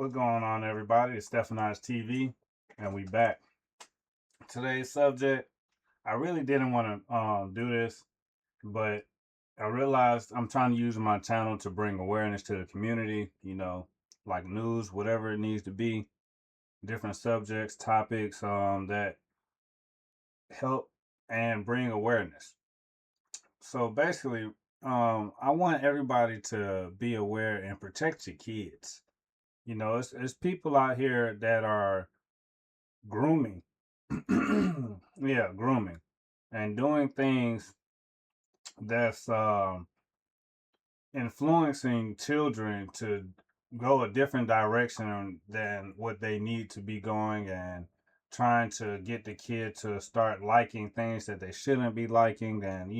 What's going on, everybody? It's Stephani's TV, and we back. Today's subject, I really didn't want to do this, but I realized I'm trying to use my channel to bring awareness to the community, like news, whatever it needs to be, different subjects, topics that help and bring awareness. So basically, I want everybody to be aware and protect your kids. It's people out here that are grooming. Yeah, grooming and doing things that's influencing children to go a different direction than what they need to be going, and trying to get the kid to start liking things that they shouldn't be liking, and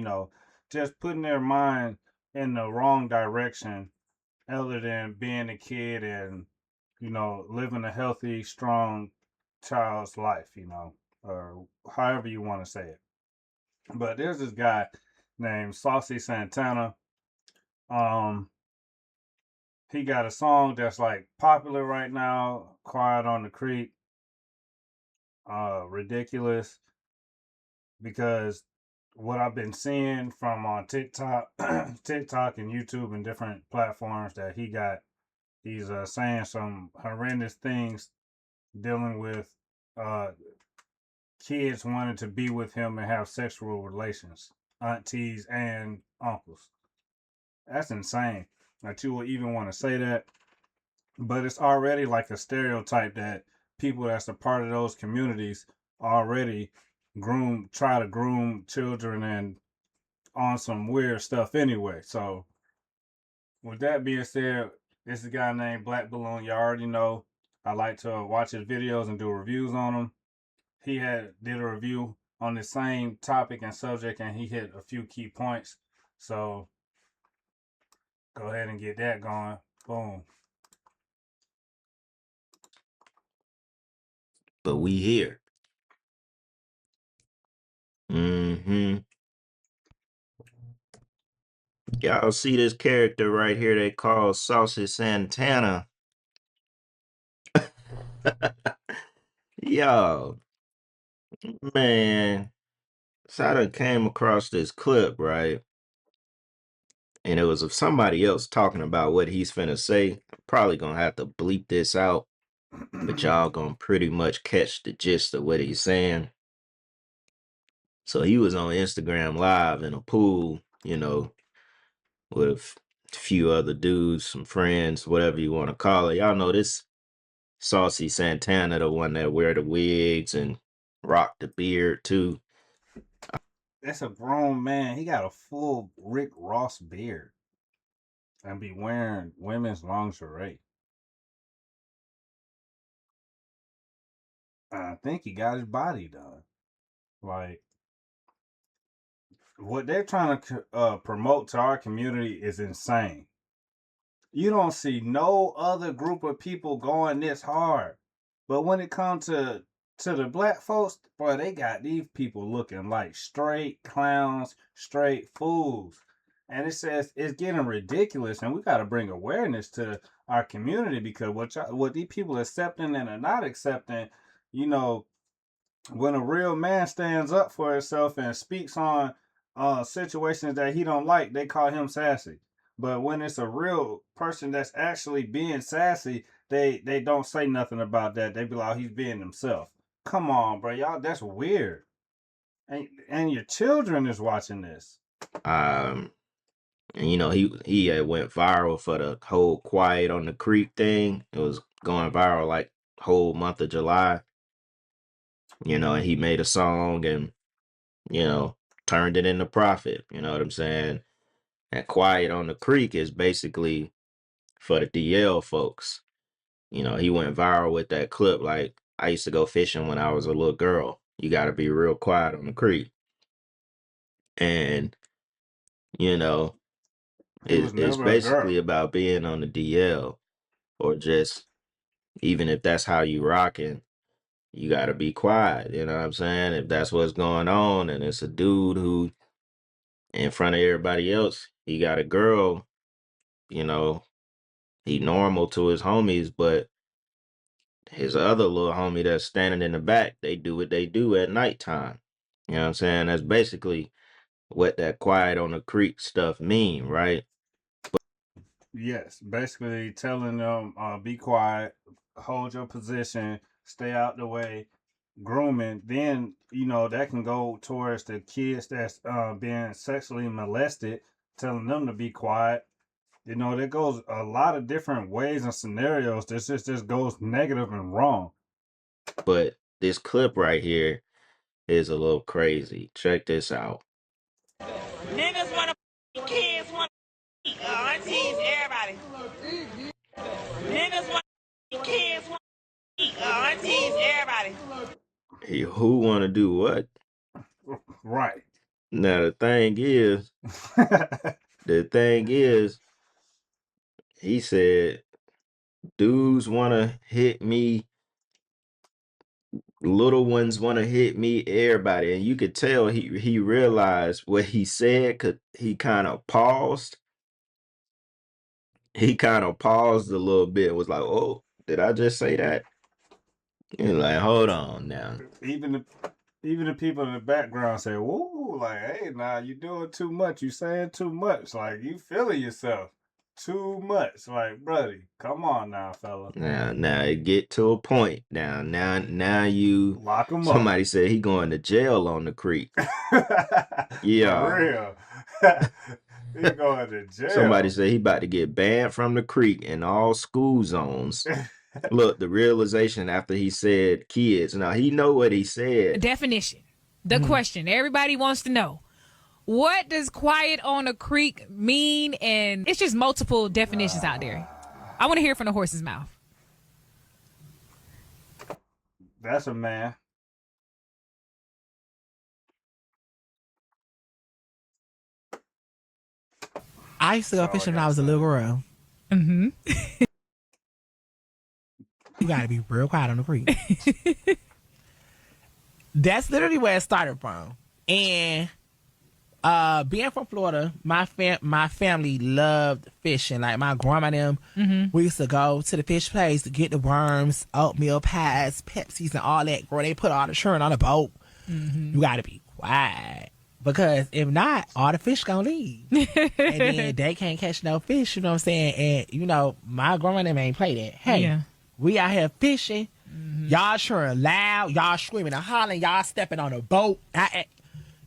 just putting their mind in the wrong direction other than being a kid and living a healthy, strong child's life, or however you want to say it. But there's this guy named Saucy Santana. Um, he got a song that's like popular right now, "Quiet on the Creek." Ridiculous, because what I've been seeing from on TikTok, TikTok and YouTube and different platforms, that he's saying some horrendous things dealing with uh kids wanting to be with him and have sexual relations, aunties and uncles. That's insane that you would even want to say that. But it's already like a stereotype that people that's a part of those communities already try to groom children and on some weird stuff anyway. So with that being said, this is a guy named Black Balloon. You already know I like to watch his videos and do reviews on them. He did a review on the same topic and subject, and he hit a few key points. So go ahead and get that going. Boom. But we here. Mm-hmm. Y'all see this character right here they call Saucy Santana. Yo, man. So I done came across this clip, right? And it was of somebody else talking about what he's finna say. I'm probably gonna have to bleep this out, but y'all gonna pretty much catch the gist of what he's saying. So he was on Instagram Live in a pool, with a few other dudes, some friends, whatever you want to call it. Y'all know this Saucy Santana, the one that wear the wigs and rock the beard too. That's a grown man. He got a full Rick Ross beard and be wearing women's lingerie. I think he got his body done. Like, what they're trying to promote to our community is insane. You don't see no other group of people going this hard. But when it comes to the black folks, boy, they got these people looking like straight clowns, straight fools. And it says it's getting ridiculous, and we got to bring awareness to our community, because what these people accepting and are not accepting, you know, when a real man stands up for himself and speaks on situations that he don't like, they call him sassy. But when it's a real person that's actually being sassy, they don't say nothing about that. They be like, oh, he's being himself. Come on, bro, y'all, that's weird. And your children is watching this. Um, and he had went viral for the whole Quiet on the Creek thing. It was going viral like whole month of July. And he made a song and you know turned it into profit. You know what I'm saying? And Quiet on the Creek is basically for the DL folks. He went viral with that clip. Like, I used to go fishing when I was a little girl. You got to be real quiet on the creek. And, you know, He was it's never a girl. basically about being on the DL, or just, even if that's how you rocking, you got to be quiet. You know what I'm saying? If that's what's going on and it's a dude who, in front of everybody else, he got a girl, you know, he normal to his homies, but his other little homie that's standing in the back, they do what they do at nighttime. You know what I'm saying? That's basically what that quiet on the creek stuff mean, right? Yes, basically telling them, be quiet, hold your position, stay out the way, grooming. Then that can go towards the kids that's being sexually molested, telling them to be quiet. There goes a lot of different ways and scenarios. This just goes negative and wrong. But this clip right here is a little crazy. Check this out. Niggas wanna kids wanna aunties, everybody. Niggas wanna kids wanna aunties, everybody. Who want to do what? Right. Now the thing is, he said, dudes want to hit me, little ones want to hit me, everybody. And you could tell he realized what he said, cause he kind of paused. He kind of paused a little bit and was like, oh, did I just say that? And like, hold on now. Even the people in the background say, "Whoa, like, hey, now you doing too much. You saying too much. Like, you feeling yourself too much. Like, buddy, come on now, fella. Now it get to a point. Now you Lock him up." somebody said he going to jail on the creek. Yeah. For real. He going to jail. Somebody said he about to get banned from the creek in all school zones. Look, the realization after he said kids. Now he know what he said. Definition. The question everybody wants to know. What does quiet on a creek mean? And it's just multiple definitions out there. I want to hear from the horse's mouth. That's a man. I used to go fishing when I was a little girl. Mm-hmm. You gotta be real quiet on the creek. That's literally where it started from. And being from Florida, my family loved fishing. Like my grandma and them, we used to go to the fish place to get the worms, oatmeal pies, Pepsis, and all that. Girl, they put all the churn on the boat. You gotta be quiet. Because if not, all the fish gonna leave. And then they can't catch no fish, you know what I'm saying? And, my grandma and them ain't play that. Hey, we out here fishing. Y'all sure loud. Y'all screaming and hollering. Y'all stepping on a boat.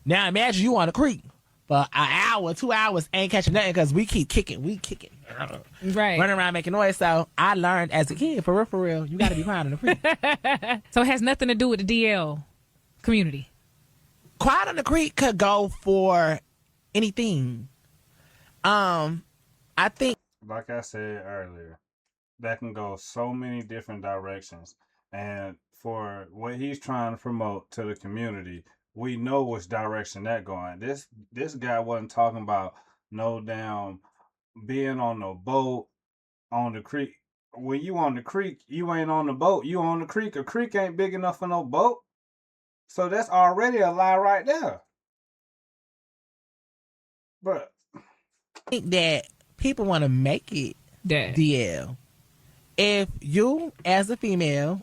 Now imagine you on the creek for an hour, 2 hours, ain't catching nothing because we keep kicking. Right. Running around making noise. So I learned as a kid, for real, you got to be quiet on the creek. So it has nothing to do with the DL community. Quiet on the creek could go for anything. I think, like I said earlier, that can go so many different directions. And for what he's trying to promote to the community, we know which direction that going. This guy wasn't talking about no damn being on the boat on the creek. When you on the creek, you ain't on the boat. You on the creek. A creek ain't big enough for no boat. So that's already a lie right there. Bruh. I think that people want to make it DL. If you, as a female,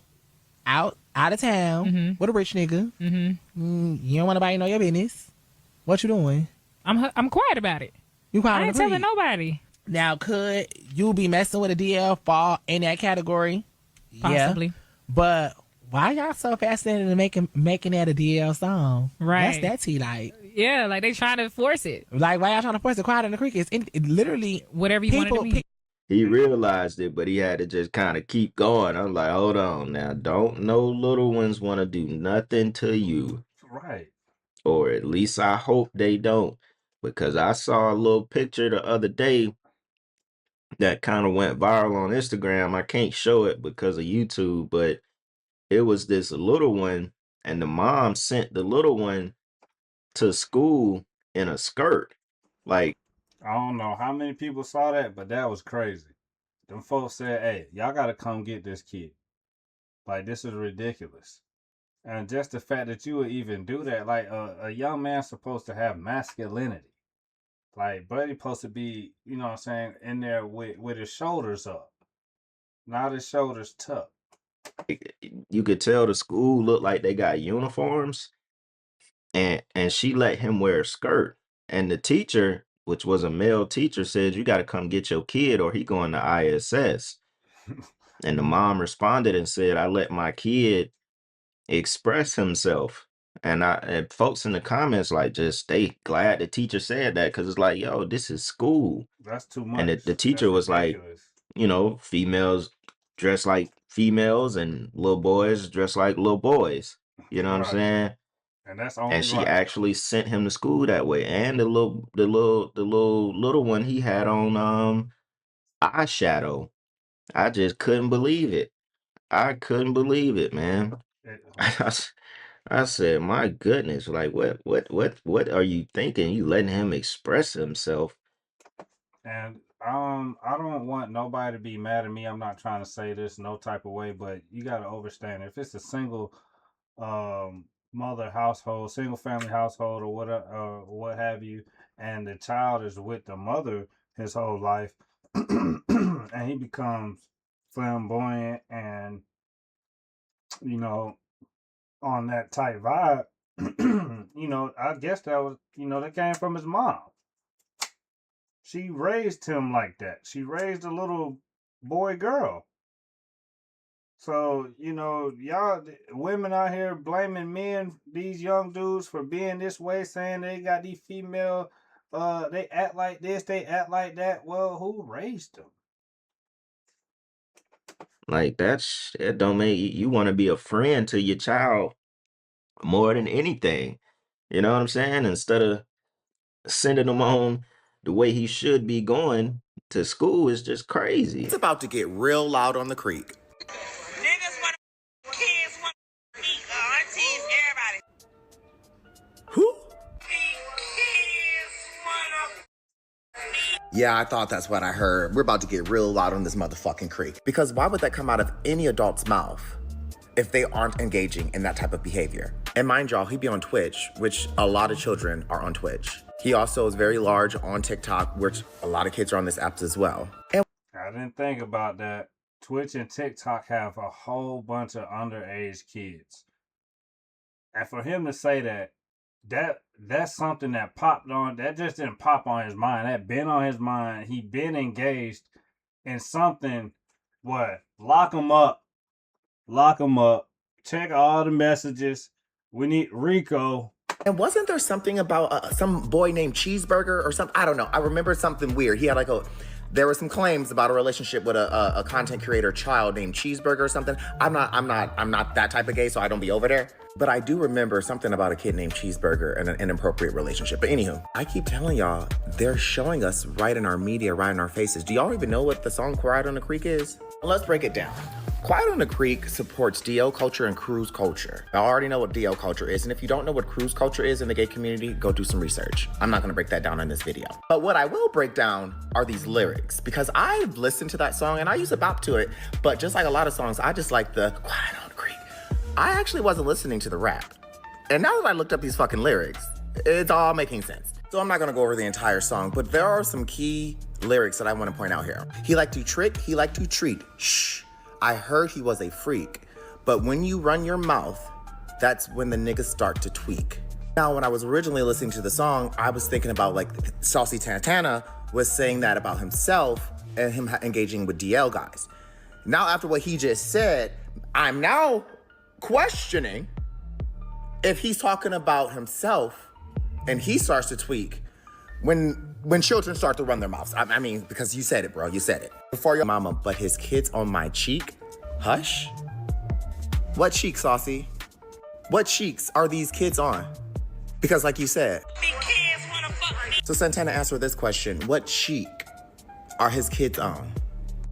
out of town with a rich nigga, you don't want nobody to know your business. What you doing? I'm quiet about it. You quiet? I ain't telling nobody. Now, could you be messing with a DL fall in that category? Possibly. Yeah. But why y'all so fascinated in making that a DL song? Right. That's that tea, like. Yeah, like they trying to force it. Like, why y'all trying to force it? Quiet on the creek is it literally whatever you want it to be. He realized it, but he had to just kind of keep going. I'm like, hold on now. Don't no little ones want to do nothing to you. Right. Or at least I hope they don't. Because I saw a little picture the other day that kind of went viral on Instagram. I can't show it because of YouTube, but it was this little one, and the mom sent the little one to school in a skirt. Like, I don't know how many people saw that, but that was crazy. Them folks said, hey, y'all got to come get this kid. Like, this is ridiculous. And just the fact that you would even do that, like, a young man's supposed to have masculinity. Like, Buddy supposed to be, you know what I'm saying, in there with his shoulders up. Not his shoulders tucked. You could tell the school looked like they got uniforms, and she let him wear a skirt. And the teacher, which was a male teacher, said, "You got to come get your kid, or he going to ISS." And the mom responded and said, "I let my kid express himself." And folks in the comments like just they glad the teacher said that, because it's like, yo, this is school. That's too And much. the teacher That's was like, ridiculous. females dress like females and little boys dress like little boys. You know what I'm Right. saying? And that's And only she right. actually sent him to school that way. And the little one, he had on eyeshadow. I just couldn't believe it. I couldn't believe it, man. I said, my goodness, like what are you thinking? You letting him express himself? And I don't want nobody to be mad at me. I'm not trying to say this no type of way, but you got to understand, if it's a single mother household, single family household, or what have you, and the child is with the mother his whole life, and he becomes flamboyant and on that type vibe, I guess that was that came from his mom. She raised him like that. She raised a little boy girl. So, y'all women out here blaming men, these young dudes, for being this way, saying they got these female, they act like this, they act like that. Well, who raised them? Like that don't make you want to be a friend to your child more than anything. You know what I'm saying? Instead of sending him on the way he should be going to school is just crazy. It's about to get real loud on the creek. Niggas want kids want aunties, everybody. Who? Kids want Yeah, I thought that's what I heard. We're about to get real loud on this motherfucking creek. Because why would that come out of any adult's mouth if they aren't engaging in that type of behavior? And mind y'all, he be on Twitch, which a lot of children are on Twitch. He also is very large on TikTok, which a lot of kids are on this app as well. And I didn't think about that. Twitch and TikTok have a whole bunch of underage kids. And for him to say that's something that popped on, that just didn't pop on his mind. That been on his mind. He been engaged in something. What? Lock him up. Lock him up. Check all the messages. We need Rico. And wasn't there something about some boy named Cheeseburger or something? I don't know. I remember something weird. He had there were some claims about a relationship with a content creator child named Cheeseburger or something. I'm not that type of gay, so I don't be over there. But I do remember something about a kid named Cheeseburger and an inappropriate relationship. But anywho, I keep telling y'all, they're showing us right in our media, right in our faces. Do y'all even know what the song Quiet on the Creek is? Well, let's break it down. Quiet on the Creek supports DL culture and cruise culture. I already know what DL culture is, and if you don't know what cruise culture is in the gay community, go do some research. I'm not gonna break that down in this video. But what I will break down are these lyrics, because I've listened to that song and I used to bop to it, but just like a lot of songs, I just like the Quiet on the Creek. I actually wasn't listening to the rap. And now that I looked up these fucking lyrics, it's all making sense. So I'm not gonna go over the entire song, but there are some key lyrics that I wanna point out here. He liked to trick, he liked to treat. Shh. I heard he was a freak, but when you run your mouth, that's when the niggas start to tweak. Now, when I was originally listening to the song, I was thinking about like Saucy Santana was saying that about himself and him engaging with DL guys. Now, after what he just said, I'm now questioning if he's talking about himself and he starts to tweak when children start to run their mouths. I mean, because you said it, bro, you said it. Before your mama, but his kids on my cheek? Hush? What cheek, Saucy? What cheeks are these kids on? Because like you said. kids want to fuck me. So Santana answered this question, what cheek are his kids on?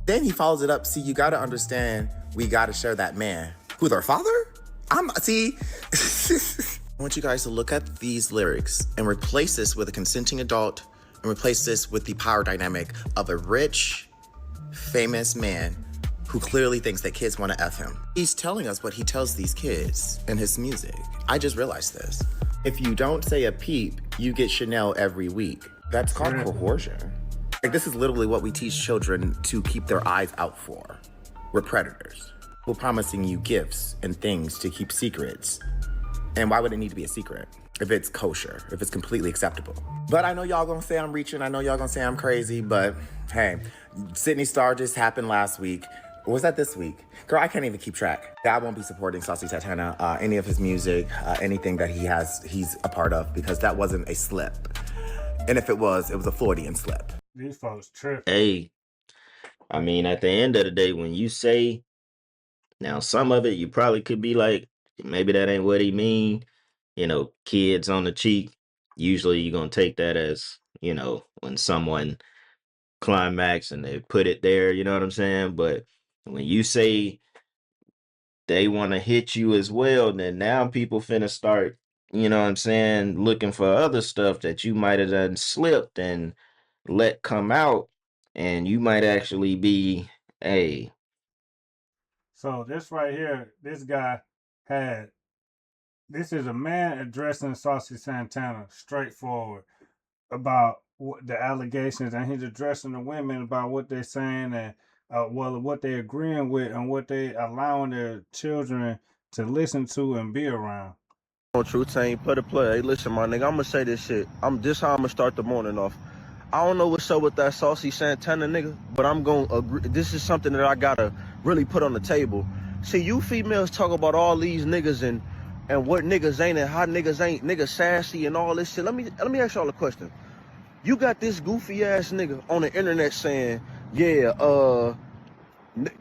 Then he follows it up, see, you gotta understand, we gotta share that man. Who, their father? See? I want you guys to look at these lyrics and replace this with a consenting adult and replace this with the power dynamic of a rich, famous man who clearly thinks that kids want to F him. He's telling us what he tells these kids in his music. I just realized this. If you don't say a peep, you get Chanel every week. That's called coercion. Like, this is literally what we teach children to keep their eyes out for. We're predators. promising you gifts and things to keep secrets. And why would it need to be a secret if it's kosher, if it's completely acceptable? But I know y'all gonna say I'm reaching. I know y'all gonna say I'm crazy, but hey, Sydney Star just happened last week. Or was that this week? Girl, I can't even keep track. I won't be supporting Saucy Santana, any of his music, anything that he's a part of, because that wasn't a slip. And if it was a Freudian slip. These folks tripping. Hey, I mean, at the end of the day, when you say, now some of it, you probably could be like, maybe that ain't what he mean. You know, kids on the cheek. Usually you're going to take that as, you know, when someone climax and they put it there, you know what I'm saying? But when you say they want to hit you as well, then now people finna start, you know what I'm saying, looking for other stuff that you might have done slipped and let come out, and you might actually be a So this right here, this guy had, this is a man addressing Saucy Santana straightforward about the allegations, and he's addressing the women about what they're saying and what they're agreeing with and what they allowing their children to listen to and be around. On Truth Team, put a play. Hey, listen, my nigga, I'm gonna say this shit. This how I'm gonna start the morning off. I don't know what's up with that Saucy Santana nigga, but I'm gonna agree. This is something that I gotta really put on the table. See, you females talk about all these niggas and what niggas ain't and how niggas ain't, niggas sassy and all this shit. Let me ask y'all a question. You got this goofy ass nigga on the internet saying, yeah,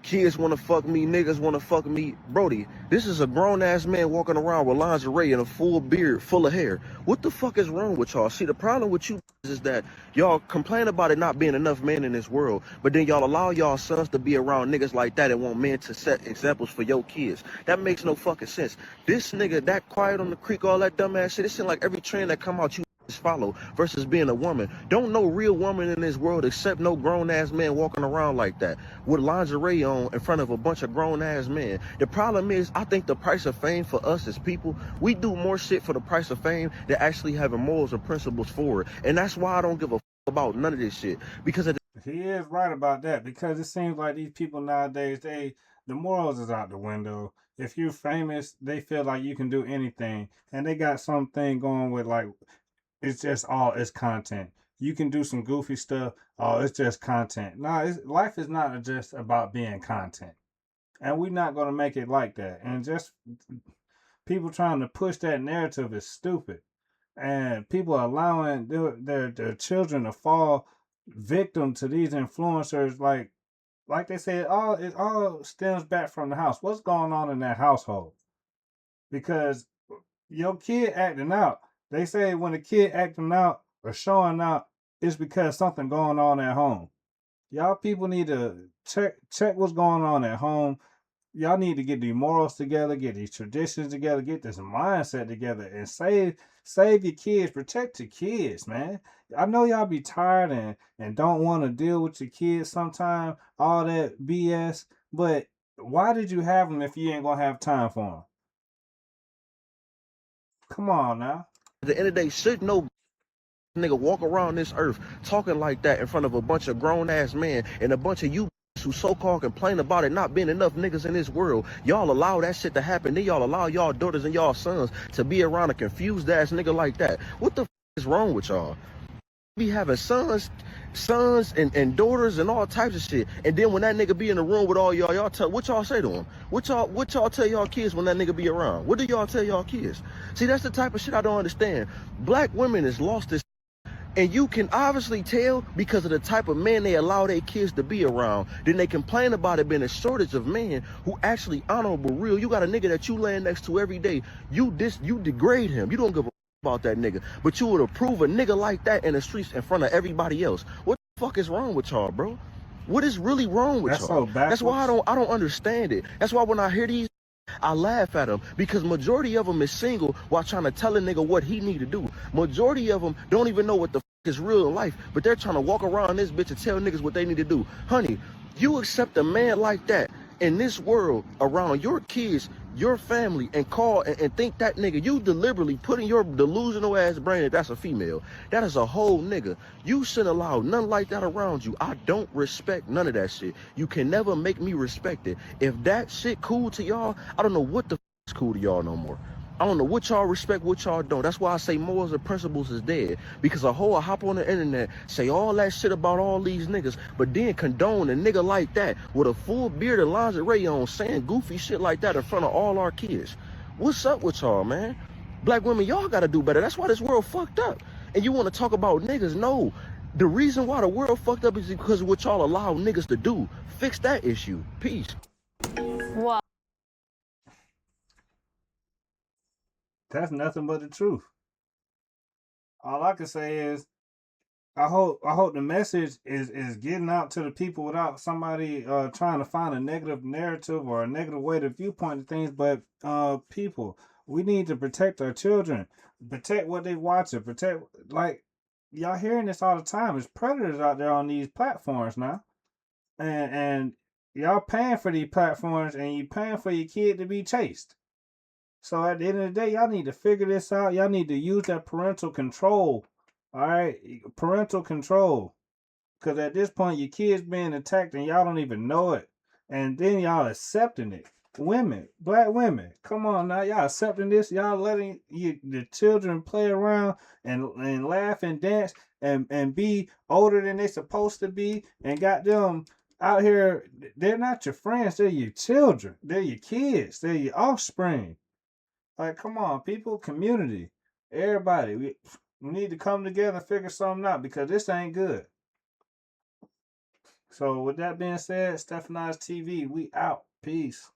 kids want to fuck me, niggas want to fuck me. Brody, this is a grown-ass man walking around with lingerie and a full beard full of hair. What the fuck is wrong with y'all? See, the problem with you is that y'all complain about it not being enough men in this world, but then y'all allow y'all sons to be around niggas like that and want men to set examples for your kids. That makes no fucking sense. This nigga, that quiet on the creek, all that dumbass shit, it seems like every trend that come out, you follow versus being a woman. Don't no real woman in this world accept no grown-ass man walking around like that with lingerie on in front of a bunch of grown-ass men. The problem is, I think the price of fame for us as people, we do more shit for the price of fame than actually having morals and principles for it. And that's why I don't give a about none of this shit. Because he is right about that, because it seems like these people nowadays, the morals is out the window. If you're famous, they feel like you can do anything, and they got something going with like, it's just it's content. You can do some goofy stuff. Oh, it's just content. No, life is not just about being content, and we're not gonna make it like that. And just people trying to push that narrative is stupid, and people allowing their children to fall victim to these influencers. Like they said, it all stems back from the house. What's going on in that household? Because your kid acting out. They say when a kid acting out or showing out, it's because something going on at home. Y'all people need to check what's going on at home. Y'all need to get these morals together, get these traditions together, get this mindset together, and save your kids, protect your kids, man. I know y'all be tired and don't want to deal with your kids sometimes, all that BS, but why did you have them if you ain't gonna have time for them? Come on now. at the end of the day, should no nigga walk around this earth talking like that in front of a bunch of grown-ass men and a bunch of you who so-called complain about it not being enough niggas in this world. Y'all allow that shit to happen. Then y'all allow y'all daughters and y'all sons to be around a confused ass nigga like that. What the is wrong with y'all? Be having sons and daughters and all types of shit. And then when that nigga be in the room with all y'all tell what y'all say to him? What y'all tell y'all kids when that nigga be around? What do y'all tell y'all kids? See, that's the type of shit I don't understand. Black women has lost this. And you can obviously tell because of the type of men they allow their kids to be around. Then they complain about it being a shortage of men who actually honorable, real. You got a nigga that you laying next to every day. You degrade him. You don't give a about that nigga. But you would approve a nigga like that in the streets in front of everybody else. What the fuck is wrong with y'all, bro? What is really wrong with y'all? That's why I don't understand it. That's why when I hear these, I laugh at them because majority of them is single while trying to tell a nigga what he need to do. Majority of them don't even know what the fuck is real in life, but they're trying to walk around this bitch and tell niggas what they need to do. Honey, you accept a man like that in this world around your kids, your family, and call and think that nigga, you deliberately put in your delusional ass brain that that's a female. That is a whole nigga. You shouldn't allow none like that around you. I don't respect none of that shit. You can never make me respect it. If that shit cool to y'all, I don't know what the is cool to y'all no more. I don't know what y'all respect, what y'all don't. That's why I say morals and principles is dead. Because a hoe will hop on the internet, say all that shit about all these niggas, but then condone a nigga like that with a full beard and lingerie on saying goofy shit like that in front of all our kids. What's up with y'all, man? Black women, y'all gotta do better. That's why this world fucked up. And you wanna talk about niggas? No. The reason why the world fucked up is because of what y'all allow niggas to do. Fix that issue. Peace. Wow. That's nothing but the truth. All I can say is I hope the message is getting out to the people without somebody trying to find a negative narrative or a negative way to viewpoint things. But people, we need to protect our children, protect what they watching, protect, like, y'all hearing this all the time. There's predators out there on these platforms now, and y'all paying for these platforms, and you paying for your kid to be chased. So at the end of the day, y'all need to figure this out. Y'all need to use that parental control. All right, parental control. Because at this point, your kid's being attacked and y'all don't even know it. And then y'all accepting it. Women, black women, come on now. Y'all accepting this. Y'all letting the children play around and laugh and dance and be older than they supposed to be and got them out here. They're not your friends. They're your children. They're your kids. They're your offspring. Like, come on, people, community, everybody. We need to come together and figure something out because this ain't good. So with that being said, Stephanize TV, we out. Peace.